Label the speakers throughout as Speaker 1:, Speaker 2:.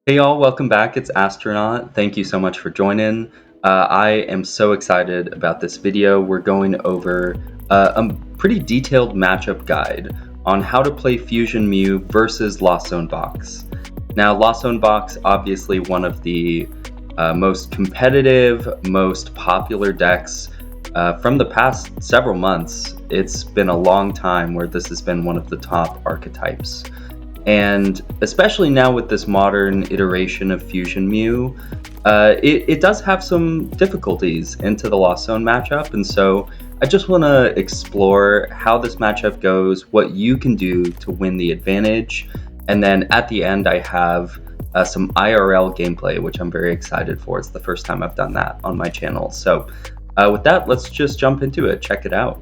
Speaker 1: Hey y'all, welcome back. It's Astronaut. Thank you so much for joining. I am so excited about this video. We're going over a pretty detailed matchup guide on how to play Fusion Mew versus Lost Zone Box. Now, Lost Zone Box, obviously one of the most competitive, most popular decks from the past several months. It's been a long time where this has been one of the top archetypes. And especially now with this modern iteration of Fusion Mew, it does have some difficulties into the Lost Zone matchup. And so I just want to explore how this matchup goes, what you can do to win the advantage. And then at the end, I have some IRL gameplay, which I'm very excited for. It's the first time I've done that on my channel. So with that, let's just jump into it. Check it out.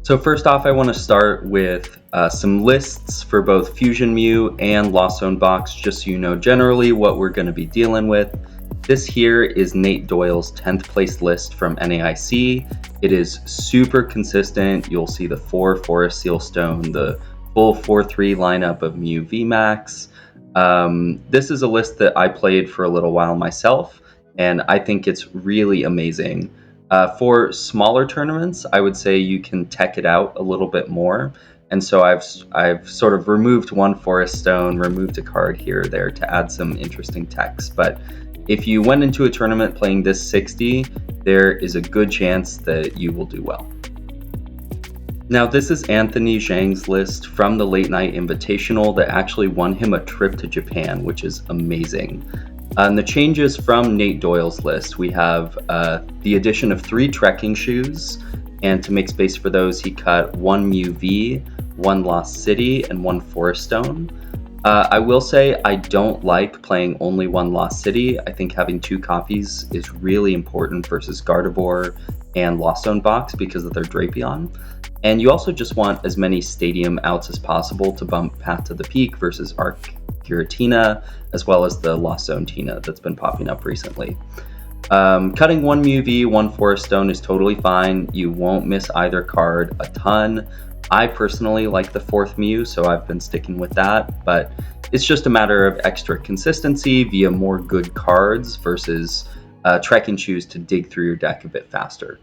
Speaker 1: So first off, I want to start with some lists for both Fusion Mew and Lost Zone Box, just so you know generally what we're going to be dealing with. This here is Nate Doyle's 10th place list from NAIC. It is super consistent. You'll see the 4 Forest Seal Stone, the full 4-3 lineup of Mew VMAX. This is a list that I played for a little while myself, and I think it's really amazing. For smaller tournaments, I would say you can tech it out a little bit more. And so I've sort of removed one Forest Stone, removed a card here or there to add some interesting text. But if you went into a tournament playing this 60, there is a good chance that you will do well. Now, this is Anthony Zhang's list from the Late Night Invitational that actually won him a trip to Japan, which is amazing. And the changes from Nate Doyle's list, we have the addition of 3 trekking shoes, and to make space for those, he cut 1 Mew V, 1 Lost City, and 1 Forest Stone. I will say I don't like playing only 1 Lost City. I think having 2 copies is really important versus Gardevoir and Lost Zone Box because of their Drapion. And you also just want as many stadium outs as possible to bump Path to the Peak versus Arc Giratina, as well as the Lost Zone Tina that's been popping up recently. Cutting 1 Mew V, 1 Forest Stone is totally fine. You won't miss either card a ton. I personally like the 4th Mew, so I've been sticking with that, but it's just a matter of extra consistency via more good cards versus trekking shoes to dig through your deck a bit faster.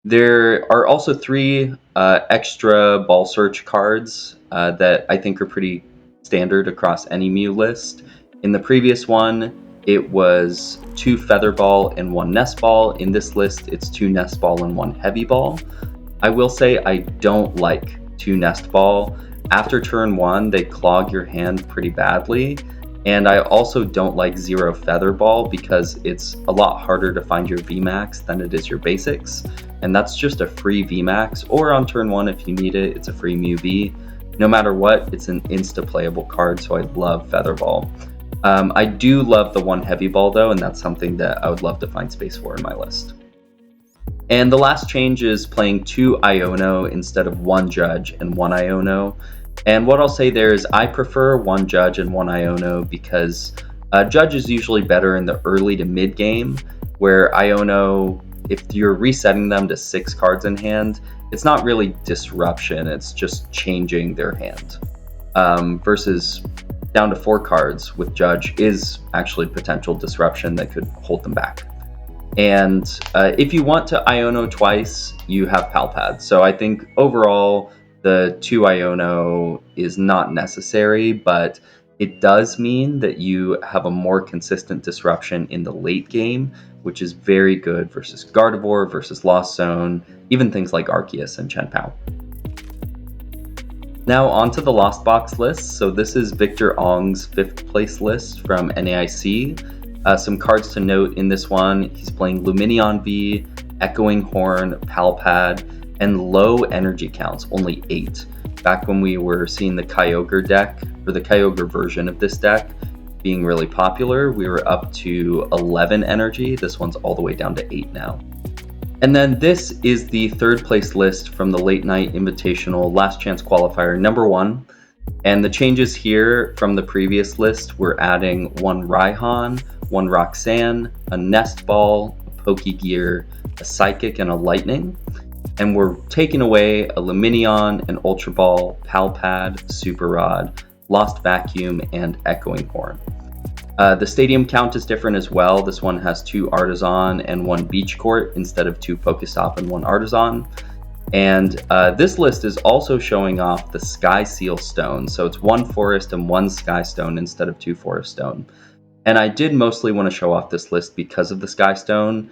Speaker 1: There are also 3 extra ball search cards that I think are pretty standard across any Mew list. In the previous one, it was 2 Feather Ball and 1 Nest Ball. In this list, it's 2 Nest Ball and 1 Heavy Ball. I will say I don't like 2 Nest Ball. After turn 1, they clog your hand pretty badly. And I also don't like 0 Feather Ball because it's a lot harder to find your VMAX than it is your basics. And that's just a free VMAX, or on turn 1 if you need it, it's a free Mew V. No matter what, it's an insta-playable card, so I love Feather Ball. I do love the 1 Heavy Ball though, and that's something that I would love to find space for in my list. And the last change is playing 2 Iono instead of 1 Judge and 1 Iono. And what I'll say there is I prefer 1 Judge and 1 Iono because Judge is usually better in the early to mid game, where Iono, if you're resetting them to 6 cards in hand, it's not really disruption, it's just changing their hand. Versus down to 4 cards with Judge is actually potential disruption that could hold them back. And if you want to Iono twice, you have Palpad. So I think overall, the 2 Iono is not necessary, but it does mean that you have a more consistent disruption in the late game, which is very good versus Gardevoir, versus Lost Zone, even things like Arceus and Chien-Pao. Now onto the Lost Box list. So this is Victor Ong's 5th place list from NAIC. Some cards to note in this one, he's playing Lumineon V, Echoing Horn, Palpad, and low energy counts, only 8. Back when we were seeing the Kyogre deck, or the Kyogre version of this deck, being really popular, we were up to 11 energy. This one's all the way down to 8 now. And then this is the 3rd place list from the Late Night Invitational Last Chance Qualifier number 1. And the changes here from the previous list, we're adding 1 Raihan, 1 Roxanne, a Nest Ball, a Pokegear, a Psychic, and a Lightning. And we're taking away a Lumineon, an Ultra Ball, Palpad, Super Rod, Lost Vacuum, and Echoing Horn. The stadium count is different as well. This one has 2 Artisan and 1 Beach Court instead of 2 Pokestop and 1 Artisan. And this list is also showing off the Sky Seal Stone. So it's 1 Forest and 1 Sky Stone instead of 2 Forest Stone. And I did mostly want to show off this list because of the Sky Stone.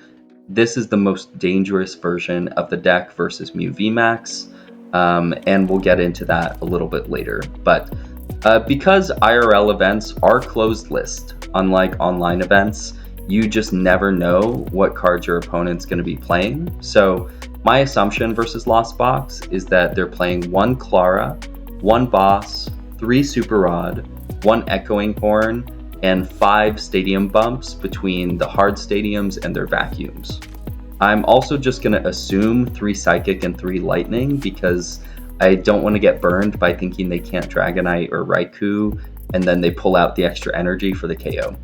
Speaker 1: This is the most dangerous version of the deck versus Mew VMAX. And we'll get into that a little bit later. But because IRL events are closed list, unlike online events, you just never know what cards your opponent's going to be playing. So my assumption versus Lost Box is that they're playing 1 Clara, 1 Boss, 3 Super Rod, 1 Echoing Horn, and 5 stadium bumps between the hard stadiums and their vacuums. I'm also just going to assume 3 Psychic and 3 Lightning because I don't want to get burned by thinking they can't Dragonite or Raikou, and then they pull out the extra energy for the KO.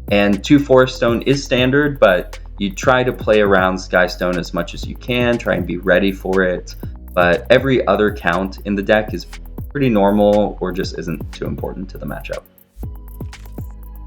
Speaker 1: And 2 Forest Stone is standard, but you try to play around Sky Stone as much as you can, try and be ready for it. But every other count in the deck is pretty normal or just isn't too important to the matchup.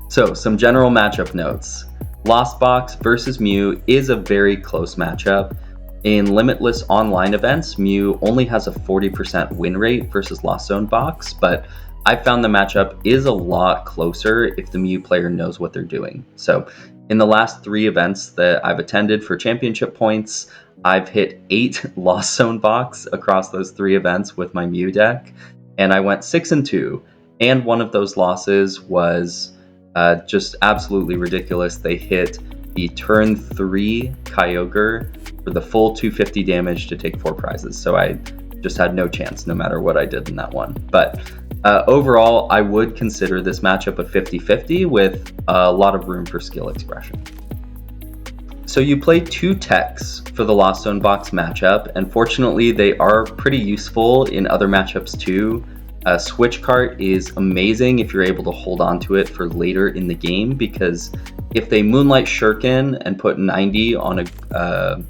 Speaker 1: So some general matchup notes. Lost Box versus Mew is a very close matchup. In limitless online events, Mew only has a 40% win rate versus Lost Zone Box, but I found the matchup is a lot closer if the Mew player knows what they're doing. So in the last 3 events that I've attended for championship points, I've hit 8 Lost Zone Box across those 3 events with my Mew deck, and I went 6-2, and one of those losses was just absolutely ridiculous. They hit the turn 3 Kyogre for the full 250 damage to take 4 prizes. So I just had no chance no matter what I did in that one. But overall, I would consider this matchup a 50-50 with a lot of room for skill expression. So you play 2 techs for the Lost Zone Box matchup, and fortunately they are pretty useful in other matchups too. Switch Cart is amazing if you're able to hold on to it for later in the game, because if they Moonlight Shuriken and put 90 on a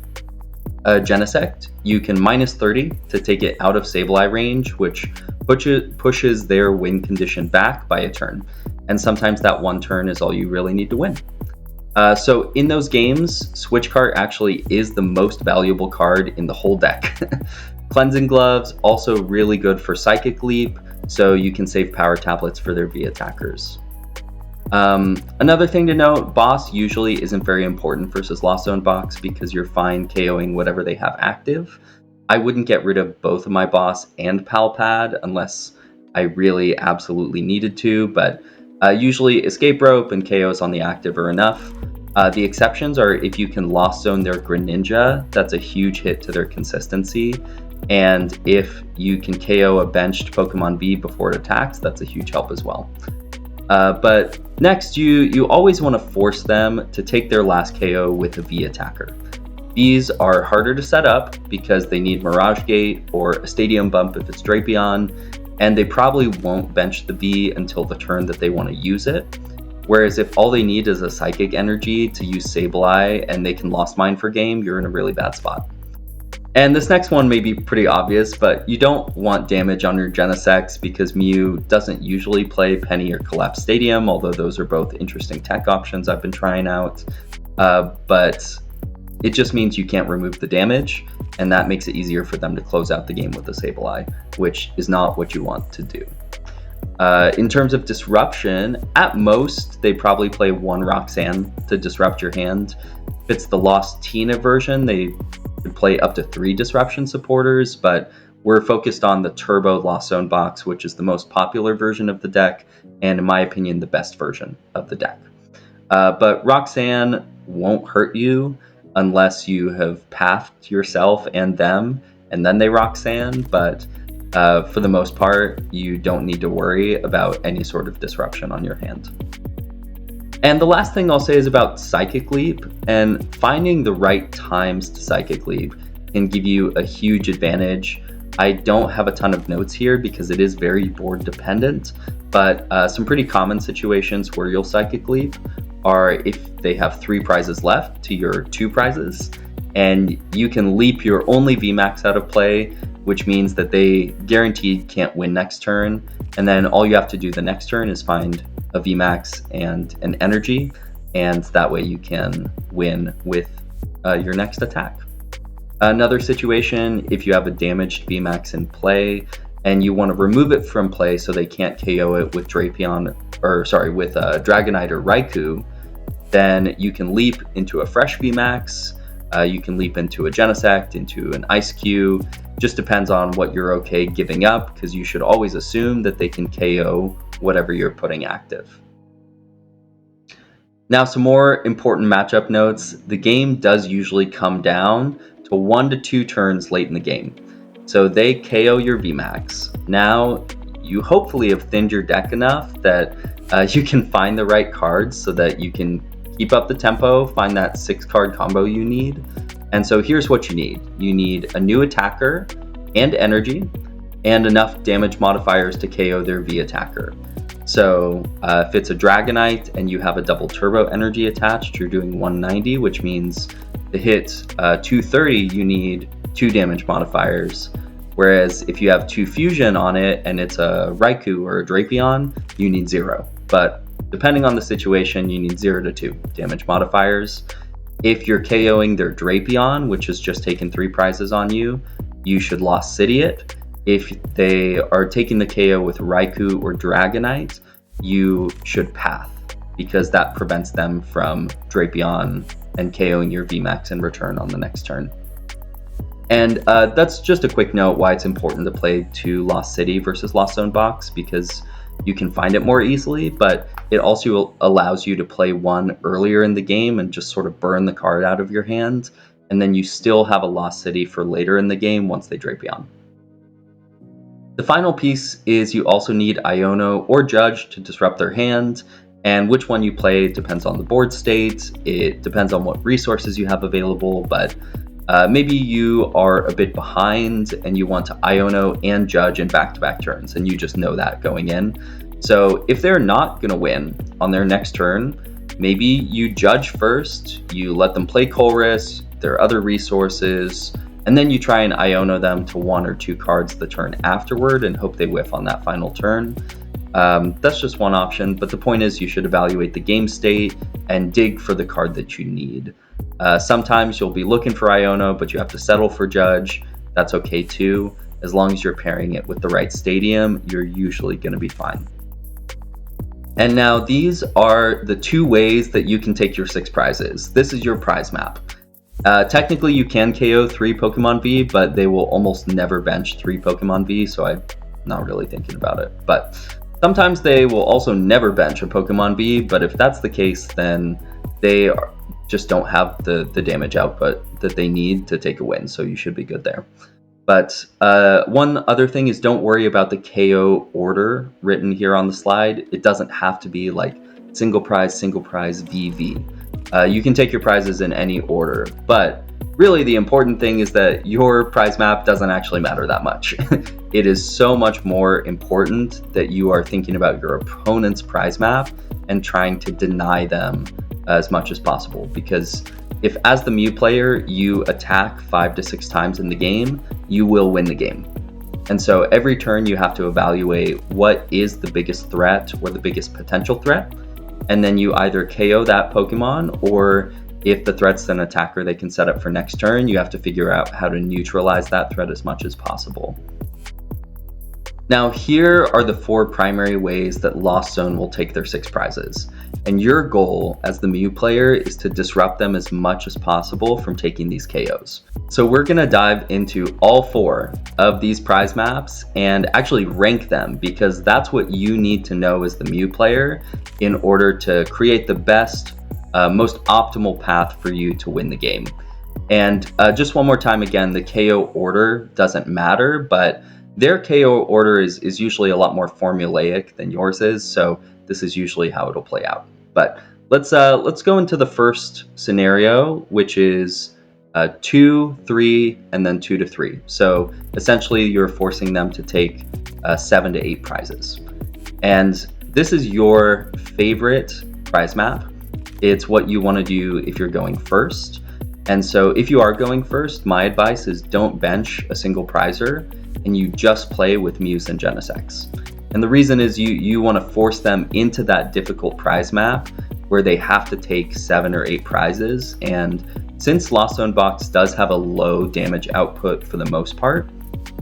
Speaker 1: Genesect, you can minus 30 to take it out of Sableye range, which pushes their win condition back by a turn. And sometimes that 1 turn is all you really need to win. So in those games, Switch Cart actually is the most valuable card in the whole deck. Cleansing Gloves, also really good for Psychic Leap, so you can save power tablets for their V attackers. Another thing to note, Boss usually isn't very important versus Lost Zone Box because you're fine KOing whatever they have active. I wouldn't get rid of both of my Boss and Pal Pad unless I really absolutely needed to, but usually Escape Rope and KOs on the active are enough. The exceptions are if you can Lost Zone their Greninja, that's a huge hit to their consistency. And if you can KO a benched Pokemon V before it attacks, that's a huge help as well. But next, you always want to force them to take their last KO with a V attacker. These are harder to set up because they need Mirage Gate or a Stadium Bump if it's Drapion, and they probably won't bench the V until the turn that they want to use it. Whereas if all they need is a Psychic Energy to use Sableye and they can Lost Mine for game, you're in a really bad spot. And this next one may be pretty obvious, but you don't want damage on your Genesects because Mew doesn't usually play Penny or Collapse Stadium, although those are both interesting tech options I've been trying out. But it just means you can't remove the damage, and that makes it easier for them to close out the game with the Sableye, which is not what you want to do. In terms of disruption, at most, they probably play 1 Roxanne to disrupt your hand. If it's the Lost Tina version, they could play up to 3 disruption supporters, but we're focused on the Turbo Lost Zone Box, which is the most popular version of the deck, and in my opinion, the best version of the deck. But Roxanne won't hurt you unless you have pathed yourself and them, and then they Roxanne, but for the most part, you don't need to worry about any sort of disruption on your hand. And the last thing I'll say is about Psychic Leap, and finding the right times to Psychic Leap can give you a huge advantage. I don't have a ton of notes here because it is very board dependent, but some pretty common situations where you'll Psychic Leap are if they have 3 prizes left to your 2 prizes, and you can leap your only VMAX out of play which means that they guaranteed can't win next turn, and then all you have to do the next turn is find a VMAX and an energy, and that way you can win with your next attack. Another situation, if you have a damaged VMAX in play and you want to remove it from play so they can't KO it with Dragonite or Raikou, then you can leap into a fresh VMAX. You can leap into a Genesect, into an Ice Cube. Just depends on what you're okay giving up, because you should always assume that they can KO whatever you're putting active. Now, some more important matchup notes. The game does usually come down to 1 to 2 turns late in the game. So they KO your VMAX. Now, you hopefully have thinned your deck enough that you can find the right cards so that you can keep up the tempo, find that 6-card combo you need. And so here's what you need. You need a new attacker and energy, and enough damage modifiers to KO their V attacker. So if it's a Dragonite and you have a double turbo energy attached, you're doing 190, which means to hit 230, you need 2 damage modifiers. Whereas if you have 2 fusion on it and it's a Raikou or a Drapion, you need 0. But depending on the situation, you need 0 to 2 damage modifiers. If you're KOing their Drapion, which has just taken 3 prizes on you, you should Lost City it. If they are taking the KO with Raikou or Dragonite, you should Path, because that prevents them from Drapion and KOing your VMAX in return on the next turn. And that's just a quick note why it's important to play 2 Lost City versus Lost Zone box, because you can find it more easily, but it also allows you to play 1 earlier in the game and just sort of burn the card out of your hand, and then you still have a Lost City for later in the game once they Drapion. The final piece is you also need Iono or Judge to disrupt their hand, and which one you play depends on the board state. It depends on what resources you have available, but maybe you are a bit behind and you want to Iono and Judge in back-to-back turns, and you just know that going in. So if they're not going to win on their next turn, maybe you Judge first, you let them play Colress, their other resources, and then you try and Iono them to 1 or 2 cards the turn afterward and hope they whiff on that final turn. That's just one option, but the point is you should evaluate the game state and dig for the card that you need. Sometimes you'll be looking for Iono, but you have to settle for Judge. That's okay too. As long as you're pairing it with the right stadium, you're usually going to be fine. And now these are the 2 ways that you can take your 6 prizes. This is your prize map. Technically you can KO 3 Pokemon V, but they will almost never bench 3 Pokemon V, so I'm not really thinking about it. But sometimes they will also never bench a Pokemon V, but if that's the case, then they just don't have the damage output that they need to take a win, so you should be good there. But one other thing is, don't worry about the KO order written here on the slide. It doesn't have to be like single prize, VV. You can take your prizes in any order, but really the important thing is that your prize map doesn't actually matter that much. It is so much more important that you are thinking about your opponent's prize map and trying to deny them as much as possible, because if as the Mew player you attack 5 to 6 times in the game, you will win the game. And so every turn you have to evaluate what is the biggest threat or the biggest potential threat, and then you either KO that Pokemon, or if the threat's an attacker they can set up for next turn, you have to figure out how to neutralize that threat as much as possible. Now here are the 4 primary ways that Lost Zone will take their 6 prizes. And your goal as the Mew player is to disrupt them as much as possible from taking these KOs. So we're going to dive into all 4 of these prize maps and actually rank them, because that's what you need to know as the Mew player in order to create the best, most optimal path for you to win the game. And just one more time again, the KO order doesn't matter, but their KO order is usually a lot more formulaic than yours is, so this is usually how it'll play out. But let's go into the first scenario, which is 2, 3, and then 2 to 3. So essentially you're forcing them to take 7 to 8 prizes. And this is your favorite prize map. It's what you want to do if you're going first. And so if you are going first, my advice is don't bench a single prizer and you just play with Muse and Genesects. And the reason is you want to force them into that difficult prize map where they have to take 7 or 8 prizes. And since Lost Zone Box does have a low damage output for the most part,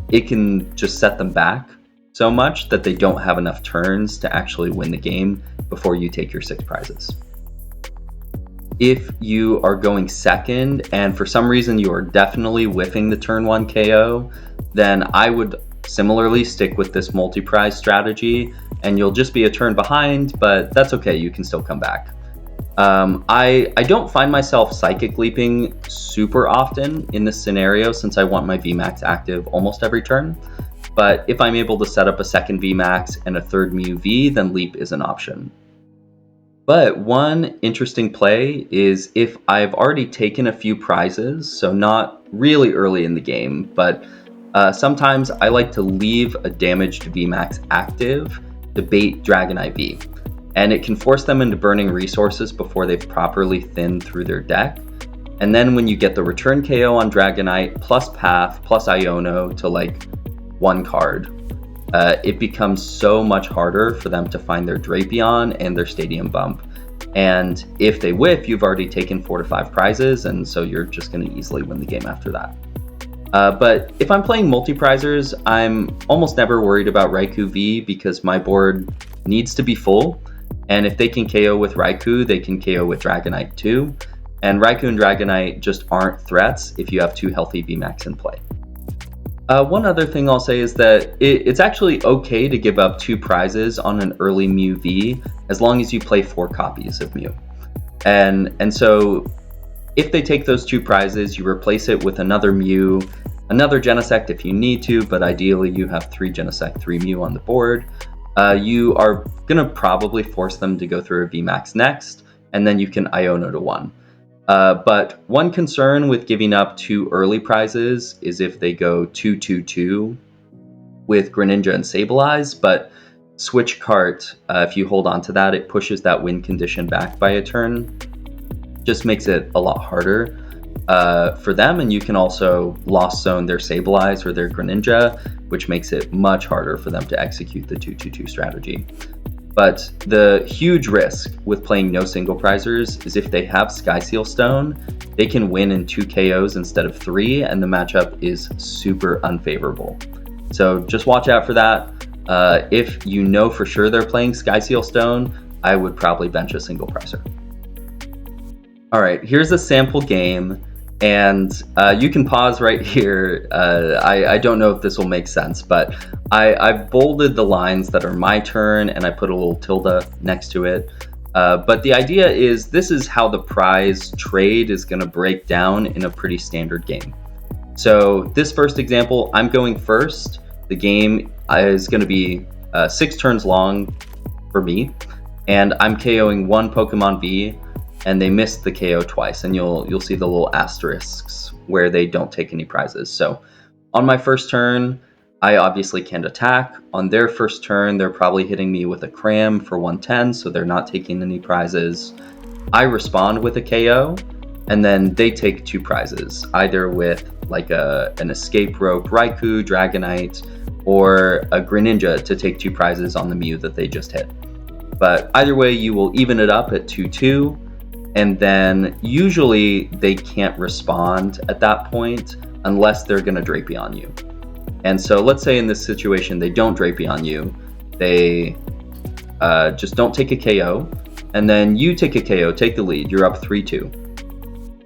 Speaker 1: it can just set them back so much that they don't have enough turns to actually win the game before you take your 6 prizes. If you are going second and for some reason you are definitely whiffing the turn 1 KO, then I would similarly stick with this multi-prize strategy and you'll just be a turn behind, but that's okay, you can still come back. I don't find myself psychic leaping super often in this scenario since I want my VMAX active almost every turn, but if I'm able to set up a second VMAX and a third Mew V, then leap is an option. But one interesting play is if I've already taken a few prizes, so not really early in the game, but sometimes I like to leave a damaged VMAX active to bait Dragon IV. And it can force them into burning resources before they've properly thinned through their deck. And then when you get the return KO on Dragonite, plus Path, plus Iono to like 1 card, it becomes so much harder for them to find their Drapion and their Stadium Bump. And if they whiff, you've already taken 4 to 5 prizes, and so you're just going to easily win the game after that. But if I'm playing multi-prizers, I'm almost never worried about Raikou V because my board needs to be full. And if they can KO with Raikou, they can KO with Dragonite too. And Raikou and Dragonite just aren't threats if you have 2 healthy VMAX in play. One other thing I'll say is that it's actually okay to give up 2 prizes on an early Mew V as long as you play 4 copies of Mew. And so if they take those 2 prizes, you replace it with another Mew, another Genesect if you need to, but ideally you have 3 Genesect, 3 Mew on the board. You are going to probably force them to go through a VMAX next, and then you can Iono to 1. But one concern with giving up 2 early prizes is if they go 2-2-2 with Greninja and Sableye, but Switch Cart, if you hold on to that, it pushes that win condition back by a turn. Just makes it a lot harder for them, and you can also Lost Zone their Sableye or their Greninja, which makes it much harder for them to execute the 2-2-2 strategy. But the huge risk with playing no single prizers is if they have Sky Seal Stone, they can win in 2 KOs instead of 3, and the matchup is super unfavorable. So just watch out for that. If you know for sure they're playing Sky Seal Stone, I would probably bench a single prizer. All right, here's a sample game, and you can pause right here. I don't know if this will make sense, but I've bolded the lines that are my turn, and I put a little tilde next to it. But the idea is this is how the prize trade is going to break down in a pretty standard game. So this first example, I'm going first. The game is going to be 6 turns long for me, and I'm KOing 1 Pokemon V, and they missed the KO twice, and you'll see the little asterisks where they don't take any prizes. So on my first turn, I obviously can't attack. On their first turn, they're probably hitting me with a Cram for 110, so they're not taking any prizes. I respond with a KO, and then they take 2 prizes, either with like an Escape Rope Raikou, Dragonite, or a Greninja to take 2 prizes on the Mew that they just hit. But either way, you will even it up at 2-2, and then usually they can't respond at that point unless they're going to Drapion you. And so let's say in this situation they don't Drapion you, they just don't take a KO, and then you take a KO, take the lead, you're up 3-2.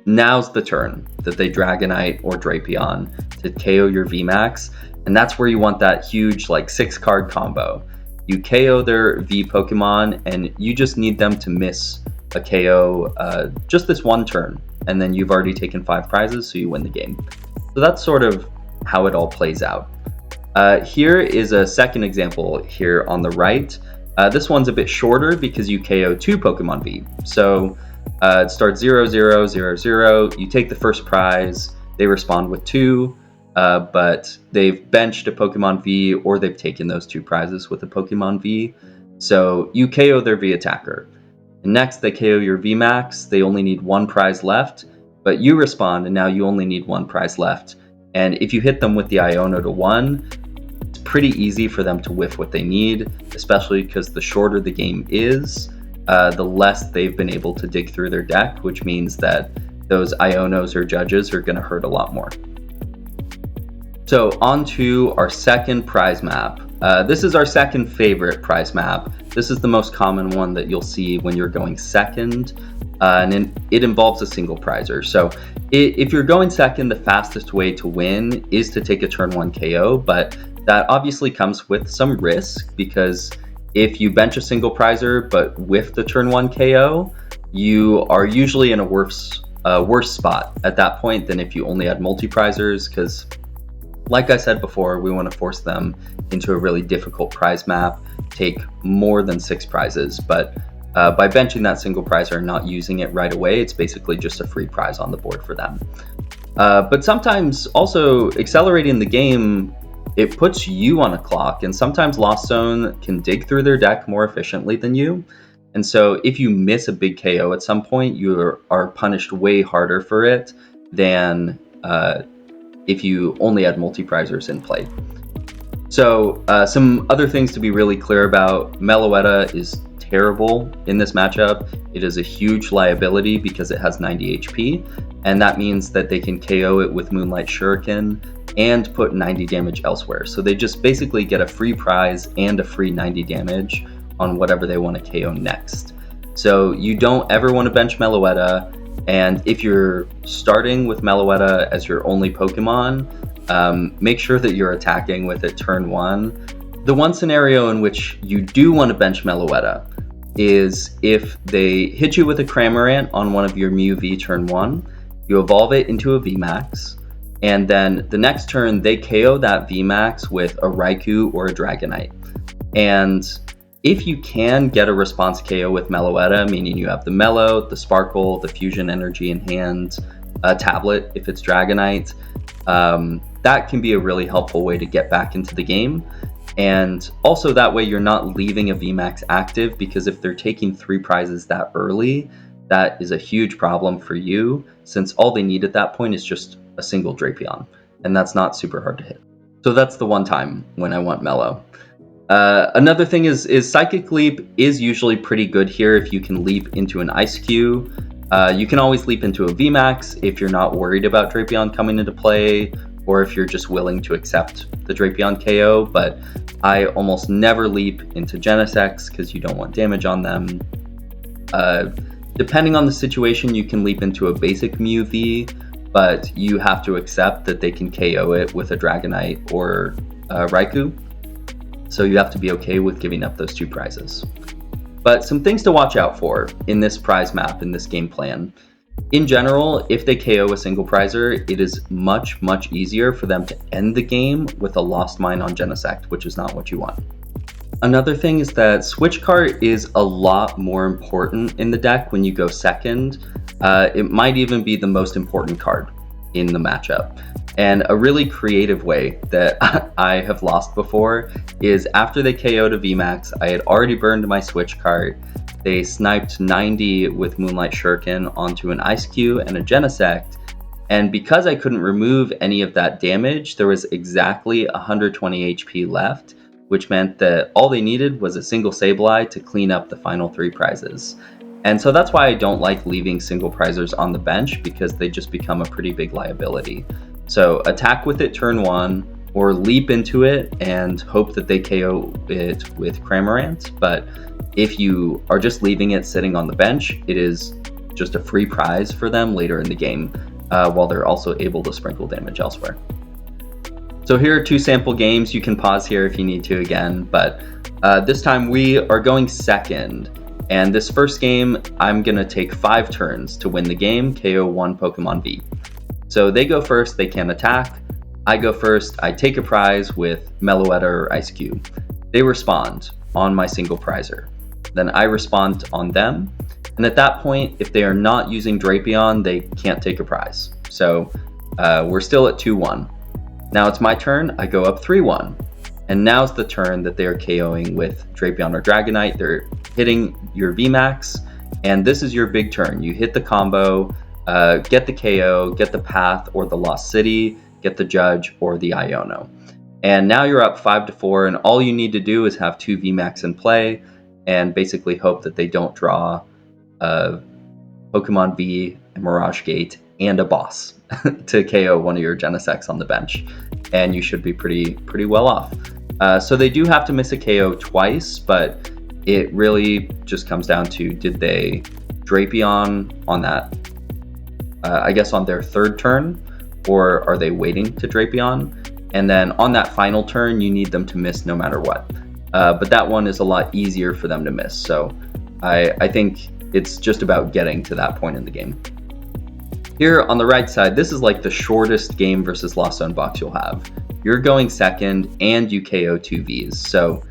Speaker 1: Now's the turn that they Dragonite or Drapion to KO your VMAX, and that's where you want that huge like 6-card combo. You KO their V Pokemon, and you just need them to miss a KO just this one turn, and then you've already taken 5 prizes, so you win the game. So that's sort of how it all plays out. Here is a second example here on the right. This one's a bit shorter because you KO 2 Pokemon V. So it starts 0-0-0-0. You take the first prize, they respond with 2, but they've benched a Pokemon V, or they've taken those 2 prizes with a Pokemon V. So you KO their V attacker. And next, they KO your VMAX. They only need 1 prize left, But you respond, and now you only need one prize left. And if you hit them with the Iono to 1, it's pretty easy for them to whiff what they need, especially because the shorter the game is, the less they've been able to dig through their deck, which means that those Ionos or judges are going to hurt a lot more. So on to our second prize map. This is our second favorite prize map. This is the most common one that you'll see when you're going second, and it involves a single prizer. So if you're going second, the fastest way to win is to take a turn 1 KO, but that obviously comes with some risk, because if you bench a single prizer but whiff the turn 1 KO, you are usually in a worse spot at that point than if you only had multi-prizers, because like I said before, we want to force them into a really difficult prize map, take more than 6 prizes, but by benching that single prizer and not using it right away, it's basically just a free prize on the board for them. But sometimes also accelerating the game, it puts you on a clock, and sometimes Lost Zone can dig through their deck more efficiently than you. And so if you miss a big KO at some point, you are punished way harder for it than if you only had multi-prizers in play. So some other things to be really clear about: Meloetta is terrible in this matchup. It is a huge liability because it has 90 HP, and that means that they can KO it with Moonlight Shuriken and put 90 damage elsewhere. So they just basically get a free prize and a free 90 damage on whatever they want to KO next. So you don't ever want to bench Meloetta, and if you're starting with Meloetta as your only Pokemon, make sure that you're attacking with it turn 1. The one scenario in which you do want to bench Meloetta is if they hit you with a Cramorant on one of your Mew V turn 1, you evolve it into a VMAX, and then the next turn they KO that VMAX with a Raikou or a Dragonite. And if you can get a response KO with Meloetta, meaning you have the Mellow, the Sparkle, the Fusion Energy in hand, a Tablet if it's Dragonite, that can be a really helpful way to get back into the game. And also that way you're not leaving a VMAX active, because if they're taking 3 prizes that early, that is a huge problem for you, since all they need at that point is just a single Drapion, and that's not super hard to hit. So that's the one time when I want Mellow. Another thing is Psychic Leap is usually pretty good here if you can leap into an Ice Cube. You can always leap into a VMAX if you're not worried about Drapion coming into play, or if you're just willing to accept the Drapion KO, but I almost never leap into Genesect because you don't want damage on them. Depending on the situation, you can leap into a basic Mew V, but you have to accept that they can KO it with a Dragonite or a Raikou. So you have to be okay with giving up those 2 prizes. But some things to watch out for in this prize map, in this game plan. In general, if they KO a single prizer, it is much, much easier for them to end the game with a Lost Mine on Genesect, which is not what you want. Another thing is that Switch Cart is a lot more important in the deck when you go second. It might even be the most important card in the matchup. And a really creative way that I have lost before is after they KO'd a VMAX, I had already burned my Switch Cart. They sniped 90 with Moonlight Shuriken onto an Ice Cube and a Genesect, and because I couldn't remove any of that damage, there was exactly 120 HP left, which meant that all they needed was a single Sableye to clean up the final 3 prizes. And so that's why I don't like leaving single prizers on the bench, because they just become a pretty big liability. So attack with it turn 1, or leap into it and hope that they KO it with Cramorant. But if you are just leaving it sitting on the bench, it is just a free prize for them later in the game, while they're also able to sprinkle damage elsewhere. So here are 2 sample games. You can pause here if you need to again, but this time we are going second. And this first game, I'm gonna take 5 turns to win the game, KO 1 Pokemon V. So they go first, they can attack. I go first, I take a prize with Meloetta or Ice Cube. They respond on my single prizer. Then I respond on them. And at that point, if they are not using Drapion, they can't take a prize. So we're still at 2-1. Now it's my turn, I go up 3-1. And now's the turn that they are KOing with Drapion or Dragonite. They're hitting your VMAX, and this is your big turn. You hit the combo, get the KO, get the path or the lost city, get the judge or the Iono. And now you're up 5-4, and all you need to do is have 2 VMAX in play and basically hope that they don't draw Pokemon V, a Mirage Gate, and a boss to KO one of your Genesects on the bench, and you should be pretty well off. So they do have to miss a KO twice, but it really just comes down to, did they Drapion on that, I guess on their 3rd turn, or are they waiting to Drapion? And then on that final turn, you need them to miss no matter what. But that one is a lot easier for them to miss. So I think it's just about getting to that point in the game. Here on the right side, this is like the shortest game versus Lost Zone box you'll have. You're going second and you KO 2 Vs. So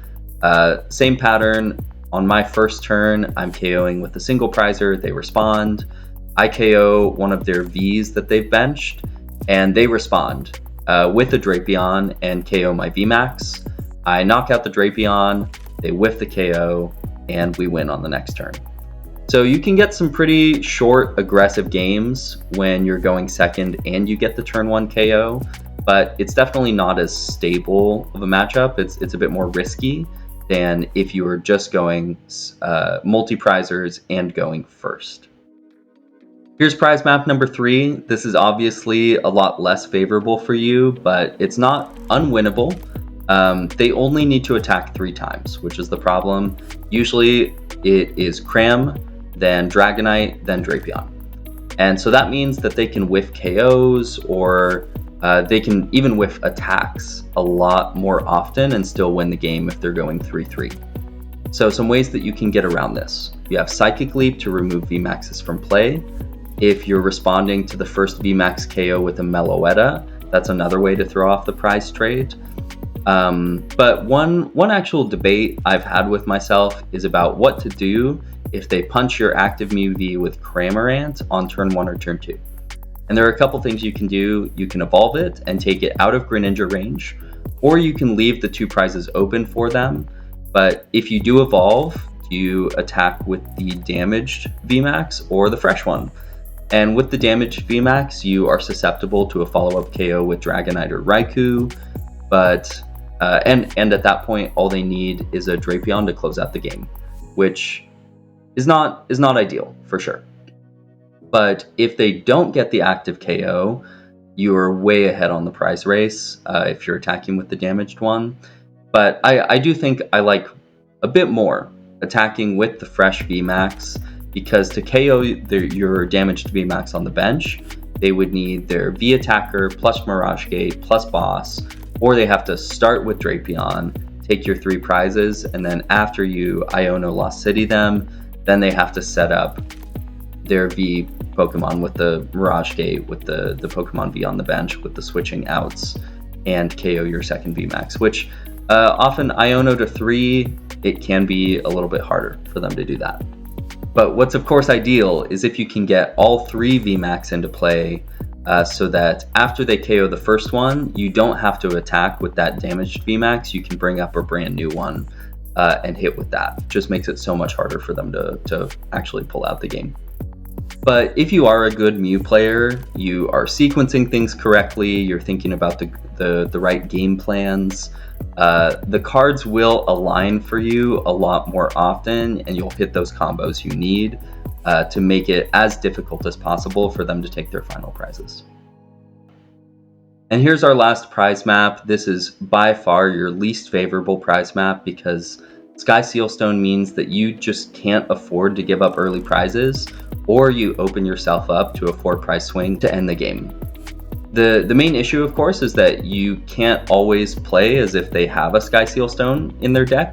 Speaker 1: same pattern. On my first turn, I'm KOing with a single prizer. They respond. I KO one of their Vs that they've benched, and they respond with a Drapion and KO my VMAX. I knock out the Drapion, they whiff the KO, and we win on the next turn. So you can get some pretty short, aggressive games when you're going second and you get the turn 1 KO, but it's definitely not as stable of a matchup. It's a bit more risky than if you were just going multi-prizers and going first. Here's prize map number 3. This is obviously a lot less favorable for you, but it's not unwinnable. They only need to attack 3 times, which is the problem. Usually it is Cram, then Dragonite, then Drapion. And so that means that they can whiff KOs, or they can even whiff attacks a lot more often and still win the game if they're going 3-3. So some ways that you can get around this. You have Psychic Leap to remove VMAXs from play. If you're responding to the first VMAX KO with a Meloetta, that's another way to throw off the prize trade. But one actual debate I've had with myself is about what to do if they punch your active Mew V with Cramorant on turn 1 or turn 2. And there are a couple things you can do. You can evolve it and take it out of Greninja range, or you can leave the 2 prizes open for them. But if you do evolve, you attack with the damaged VMAX or the fresh one. And with the damaged VMAX, you are susceptible to a follow-up KO with Dragonite or Raikou, but and at that point, all they need is a Drapion to close out the game, which is not ideal for sure. But if they don't get the active KO, you are way ahead on the prize race if you're attacking with the damaged one. But I do think I like a bit more attacking with the fresh VMAX, because to KO your damaged VMAX on the bench, they would need their V attacker plus Mirage Gate plus boss, or they have to start with Drapion, take your 3 prizes, and then after you Iono Lost City them, then they have to set up their V Pokemon with the Mirage Gate, with the Pokemon V on the bench, with the switching outs, and KO your second VMAX, which often Iono to 3, it can be a little bit harder for them to do that. But what's of course ideal is if you can get all 3 VMAX into play, so that after they KO the first one, you don't have to attack with that damaged VMAX. You can bring up a brand new one and hit with that. Just makes it so much harder for them to actually pull out the game. But if you are a good Mew player, you are sequencing things correctly, you're thinking about the right game plans, the cards will align for you a lot more often, and you'll hit those combos you need to make it as difficult as possible for them to take their final prizes. And here's our last prize map. This is by far your least favorable prize map, because Sky Sealstone means that you just can't afford to give up early prizes, or you open yourself up to a 4-prize swing to end the game. The main issue, of course, is that you can't always play as if they have a Sky Sealstone in their deck,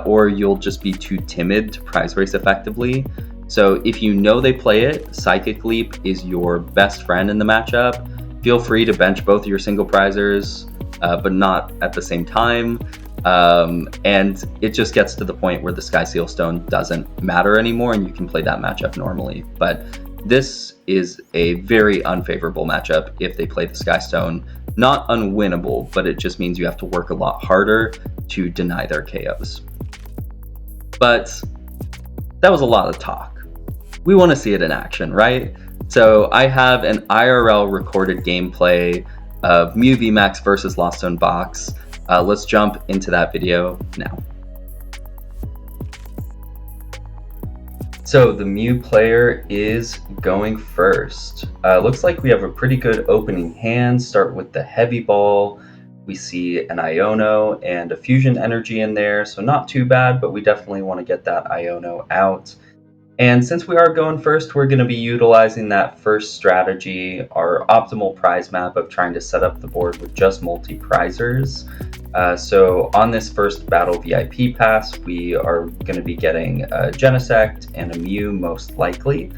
Speaker 1: or you'll just be too timid to prize race effectively. So if you know they play it, Psychic Leap is your best friend in the matchup. Feel free to bench both of your single prizers, but not at the same time. And it just gets to the point where the Sky Sealstone doesn't matter anymore, and you can play that matchup normally. But this is a very unfavorable matchup if they play the Sky Stone. Not unwinnable, but it just means you have to work a lot harder to deny their KOs. But that was a lot of talk. We want to see it in action, right? So I have an IRL recorded gameplay of Mew VMAX versus Lost Zone Box. Let's jump into that video now. So the Mew player is going first. Looks like we have a pretty good opening hand. Start with the heavy ball. We see an Iono and a fusion energy in there, so not too bad, but we definitely want to get that Iono out. And since we are going first, we're going to be utilizing that first strategy, our optimal prize map of trying to set up the board with just multi-prizers. So on this first battle VIP pass, we are going to be getting a Genesect and a Mew most likely,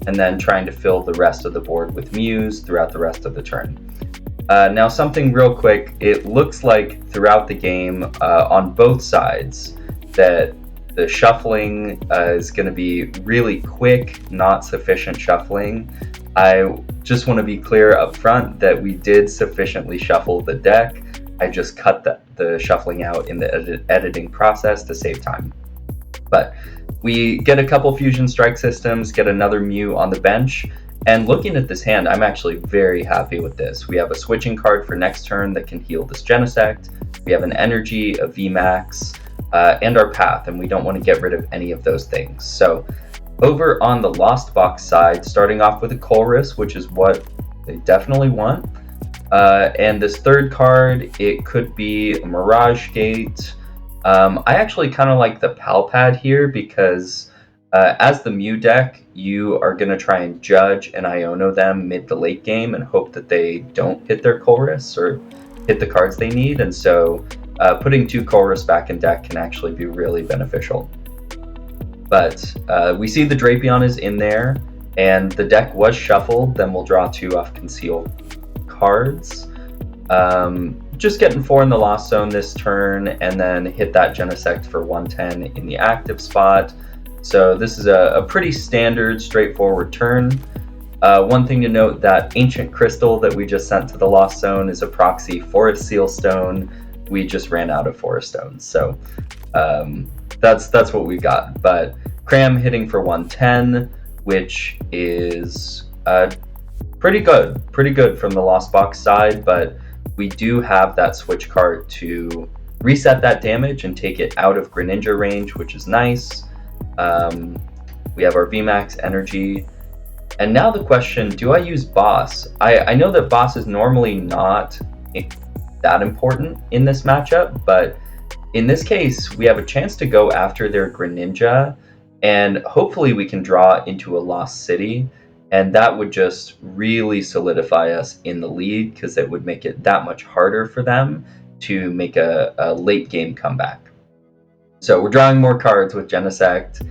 Speaker 1: and then trying to fill the rest of the board with Mews throughout the rest of the turn. Now something real quick, it looks like throughout the game on both sides that the shuffling is going to be really quick, not sufficient shuffling. I just want to be clear up front that we did sufficiently shuffle the deck. I just cut the shuffling out in the editing process to save time. But we get a couple Fusion Strike systems, get another Mew on the bench, and looking at this hand, I'm actually very happy with this. We have a switching card for next turn that can heal this Genesect. We have an energy, a VMAX, and our path, and we don't want to get rid of any of those things. So over on the Lost Box side, starting off with a Colress, which is what they definitely want. And this third card, it could be a Mirage Gate. I actually kind of like the Pal Pad here because as the Mew deck, you are going to try and judge and Iono them mid to late game and hope that they don't hit their Colress or hit the cards they need. And so putting two Colress back in deck can actually be really beneficial. But we see the Drapion is in there, and the deck was shuffled. Then we'll draw two off conceal cards. Just getting 4 in the Lost Zone this turn, and then hit that Genesect for 110 in the active spot. So this is a pretty standard, straightforward turn. One thing to note, that Ancient Crystal that we just sent to the Lost Zone is a proxy Forest Seal Stone. We just ran out of Forest Stones, so that's what we got. But Cram hitting for 110, which is pretty good from the Lost Box side, but we do have that switch card to reset that damage and take it out of Greninja range, which is nice. We have our VMAX energy. And now the question, do I use Boss? I know that Boss is normally not that important in this matchup, but in this case, we have a chance to go after their Greninja, and hopefully we can draw into a Lost City, and that would just really solidify us in the lead because it would make it that much harder for them to make a late game comeback. So we're drawing more cards with Genesect.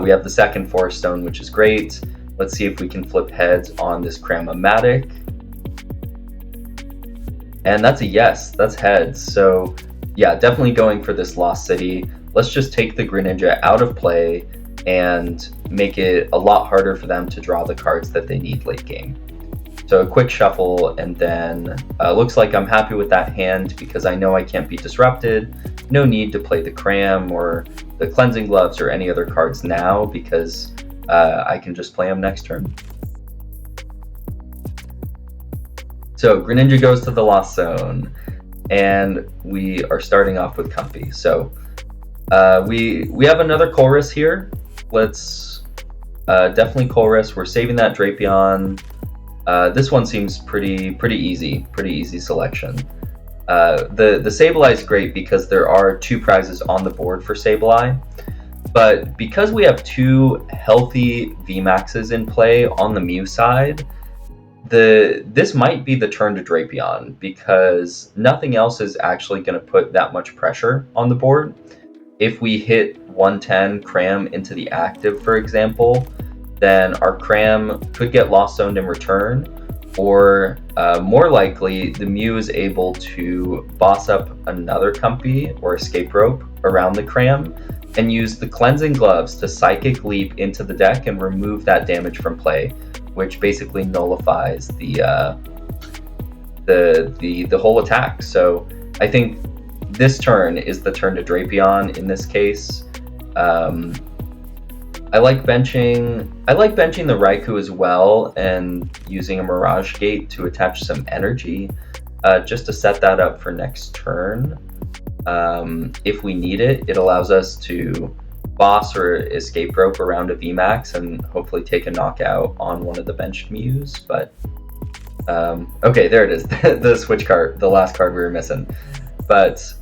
Speaker 1: We have the second Forest Stone, which is great. Let's see if we can flip heads on this Cram-O-Matic. And that's a yes, that's heads. So yeah, definitely going for this Lost City. Let's just take the Greninja out of play and make it a lot harder for them to draw the cards that they need late game. So a quick shuffle, and then looks like I'm happy with that hand because I know I can't be disrupted. No need to play the Cram or the Cleansing Gloves or any other cards now because I can just play them next turn. So Greninja goes to the Lost Zone, and we are starting off with Comfy. So we have another Colress here. Let's definitely Colress. We're saving that Drapion. This one seems pretty easy selection. The Sableye is great because there are 2 prizes on the board for Sableye, but because we have 2 healthy VMAXs in play on the Mew side, this might be the turn to Drapion because nothing else is actually going to put that much pressure on the board. If we hit 110 Cram into the active, for example, then our Cram could get Lost Zoned in return, or more likely, the Mew is able to boss up another Comfy or Escape Rope around the Cram and use the Cleansing Gloves to Psychic Leap into the deck and remove that damage from play, which basically nullifies the whole attack. So I think this turn is the turn to Drapion in this case. I like benching the Raikou as well, and using a Mirage Gate to attach some energy, just to set that up for next turn. If we need it, it allows us to boss or escape rope around a VMAX and hopefully take a knockout on one of the benched Mews. But okay, there it is, the switch card, the last card we were missing. But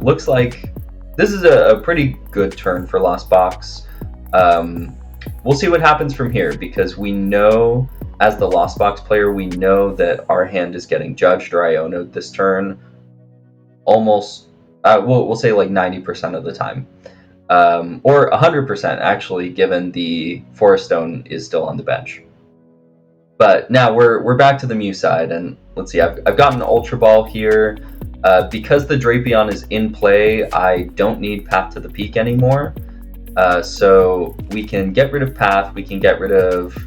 Speaker 1: looks like this is a pretty good turn for Lost Box. We'll see what happens from here, because we know, as the Lost Box player, we know that our hand is getting judged or Iono'd this turn almost, we'll say like 90% of the time. Or 100% actually, given the Forest Stone is still on the bench. But now we're back to the Mew side, and let's see, I've got an Ultra Ball here. Because the Drapion is in play, I don't need Path to the Peak anymore. So we can get rid of Path, we can get rid of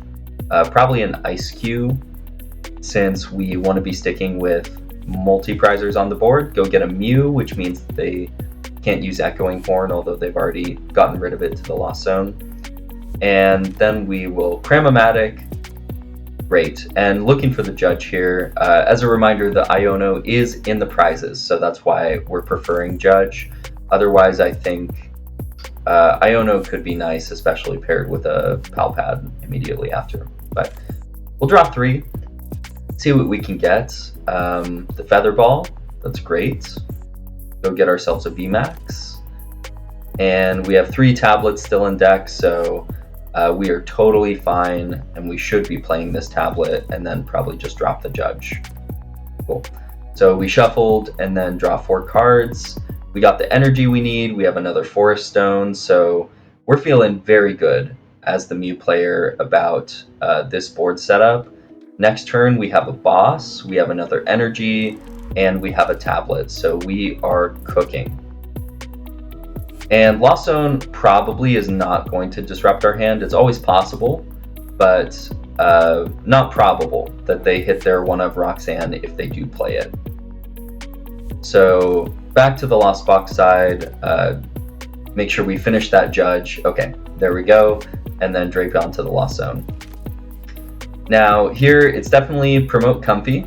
Speaker 1: probably an Ice Cube, since we want to be sticking with multi-prizers on the board. Go get a Mew, which means that they can't use Echoing Horn, although they've already gotten rid of it to the Lost Zone. And then we will Cram-O-Matic. Great. And looking for the judge here. As a reminder, the Iono is in the prizes, so that's why we're preferring judge. Otherwise, I think Iono could be nice, especially paired with a Pal Pad immediately after. But we'll draw 3, see what we can get. The Feather Ball, that's great. Go get ourselves a VMAX. And we have 3 tablets still in deck, so we are totally fine, and we should be playing this tablet and then probably just drop the judge. Cool. So we shuffled and then draw 4 cards. We got the energy we need. We have another Forest Stone, so we're feeling very good as the Mew player about this board setup. Next turn we have a boss, we have another energy, and we have a tablet, so we are cooking. And Lost Zone probably is not going to disrupt our hand. It's always possible, but not probable that they hit their one of Roxanne if they do play it. So back to the Lost Box side, make sure we finish that judge. Okay, there we go, and then drape onto the Lost Zone. Now here, it's definitely promote Comfy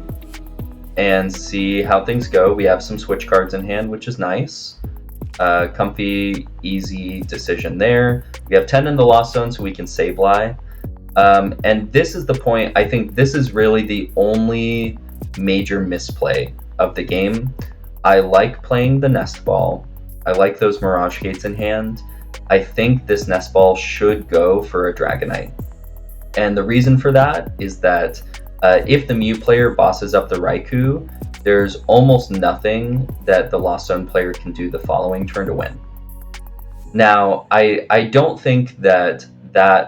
Speaker 1: and see how things go. We have some switch cards in hand, which is nice. Comfy, easy decision there. We have 10 in the Lost Zone, so we can Sableye. And this is the point, I think this is really the only major misplay of the game. I like playing the Nest Ball. I like those Mirage Gates in hand. I think this Nest Ball should go for a Dragonite. And the reason for that is that if the Mew player bosses up the Raikou, there's almost nothing that the Lost Zone player can do the following turn to win. Now, I don't think that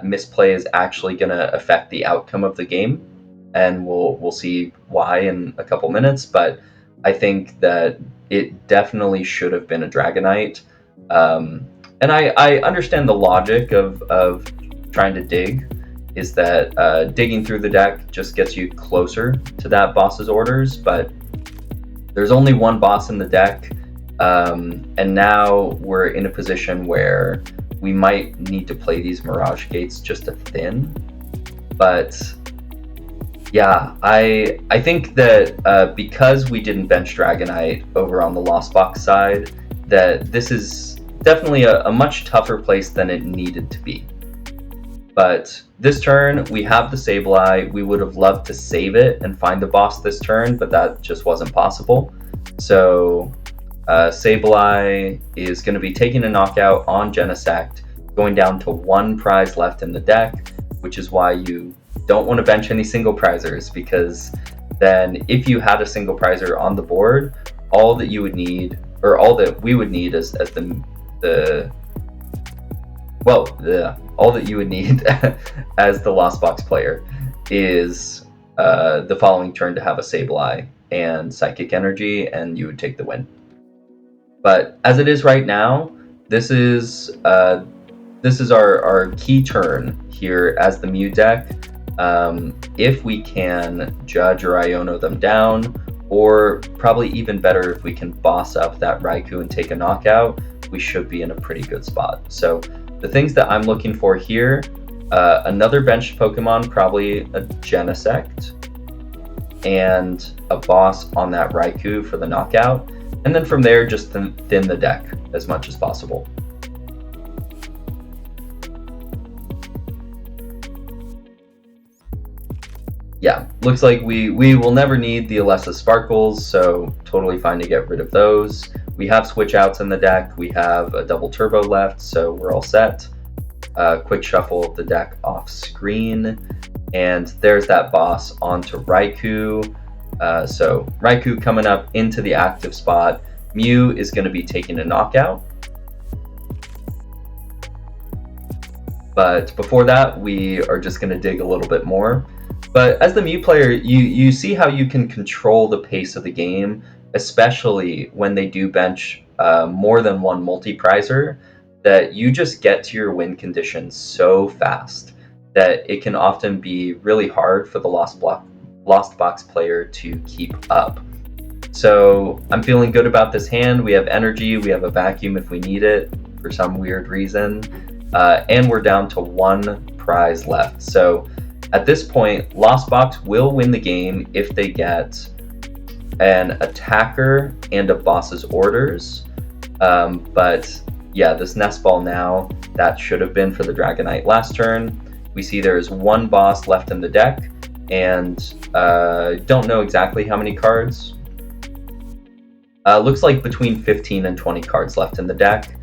Speaker 1: misplay is actually going to affect the outcome of the game, and we'll see why in a couple minutes, but I think that it definitely should have been a Dragonite. And I understand the logic of trying to dig, is that digging through the deck just gets you closer to that boss's orders, but there's only one boss in the deck, and now we're in a position where we might need to play these Mirage Gates just to thin. But yeah, I think that because we didn't bench Dragonite over on the Lost Box side, that this is definitely a much tougher place than it needed to be. But this turn, we have the Sableye. We would have loved to save it and find the boss this turn, but that just wasn't possible. So Sableye is going to be taking a knockout on Genesect, going down to 1 prize left in the deck, which is why you don't want to bench any single prizers, because then if you had a single prizer on the board, all that you would need, or all that we would need all that you would need as the Lost Box player is the following turn to have a Sableye and Psychic Energy, and you would take the win. But as it is right now, this is our key turn here as the Mew deck. If we can judge or Iono them down, or probably even better if we can boss up that Raikou and take a knockout, we should be in a pretty good spot. So The things that I'm looking for here, another benched Pokemon, probably a Genesect, and a boss on that Raikou for the knockout. And then from there, just thin the deck as much as possible. Yeah, looks like we will never need the Alessa Sparkles, so totally fine to get rid of those. We have switch outs in the deck. We have a double turbo left, so we're all set. Quick shuffle of the deck off screen, and there's that boss onto Raikou. So Raikou coming up into the active spot. Mew is going to be taking a knockout. But before that, we are just going to dig a little bit more. But as the Mew player, you see how you can control the pace of the game, especially when they do bench more than one multi-prizer, that you just get to your win conditions so fast that it can often be really hard for the Lost Box player to keep up. So I'm feeling good about this hand. We have energy, we have a vacuum if we need it for some weird reason, and we're down to one prize left. So at this point, Lost Box will win the game if they get an attacker and a boss's orders. But yeah, this nest ball now, that should have been for the Dragonite last turn. We see there is one boss left in the deck, and don't know exactly how many cards. Looks like between 15 and 20 cards left in the deck,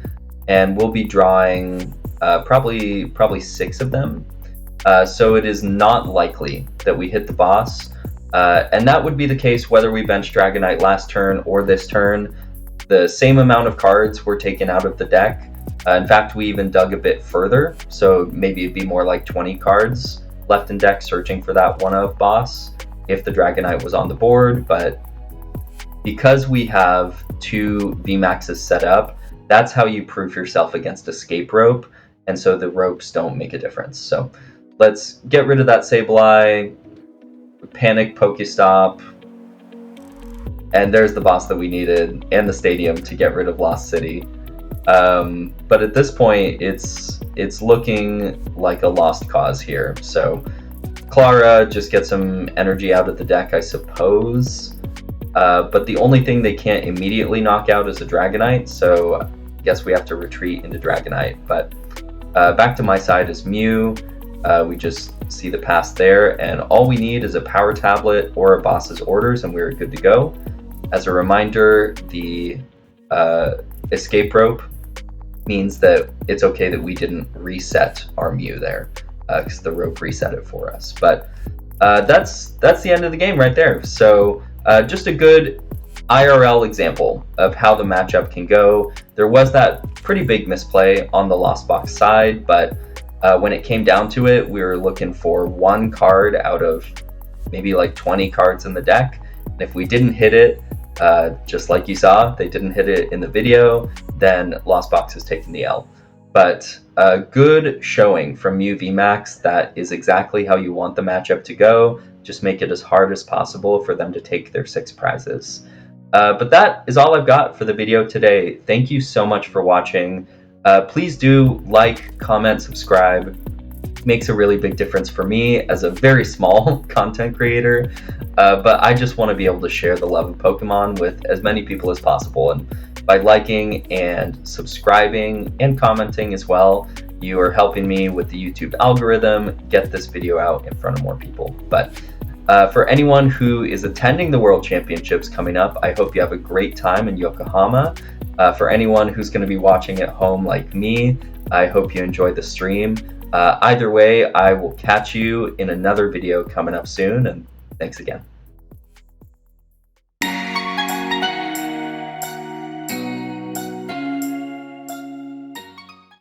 Speaker 1: and we'll be drawing probably 6 of them. So it is not likely that we hit the boss, and that would be the case whether we bench Dragonite last turn or this turn. The same amount of cards were taken out of the deck. In fact, we even dug a bit further, so maybe it'd be more like 20 cards left in deck searching for that one-of boss if the Dragonite was on the board. But because we have 2 VMAXs set up, that's how you proof yourself against Escape Rope, and so the ropes don't make a difference. So let's get rid of that Sableye, panic Pokestop, and there's the boss that we needed, and the stadium to get rid of Lost City. But at this point, it's looking like a lost cause here. So Clara just gets some energy out of the deck, I suppose. But the only thing they can't immediately knock out is a Dragonite, so I guess we have to retreat into Dragonite. But back to my side is Mew. We just see the pass there, and all we need is a power tablet or a boss's orders, and we're good to go. As a reminder, the escape rope means that it's okay that we didn't reset our Mew there, because the rope reset it for us. But that's the end of the game right there. So just a good IRL example of how the matchup can go. There was that pretty big misplay on the Lost Box side, but when it came down to it, we were looking for 1 card out of maybe like 20 cards in the deck. And if we didn't hit it, just like you saw, they didn't hit it in the video, then Lost Box is taking the L. But a good showing from Mew VMAX. That is exactly how you want the matchup to go. Just make it as hard as possible for them to take their 6 prizes. But that is all I've got for the video today. Thank you so much for watching. Please do like, comment, subscribe. Makes a really big difference for me as a very small content creator. But I just want to be able to share the love of Pokemon with as many people as possible. And by liking and subscribing and commenting as well, you are helping me with the YouTube algorithm get this video out in front of more people. But for anyone who is attending the World Championships coming up, I hope you have a great time in Yokohama. For anyone who's going to be watching at home like me, I hope you enjoyed the stream. Either way, I will catch you in another video coming up soon, and thanks again.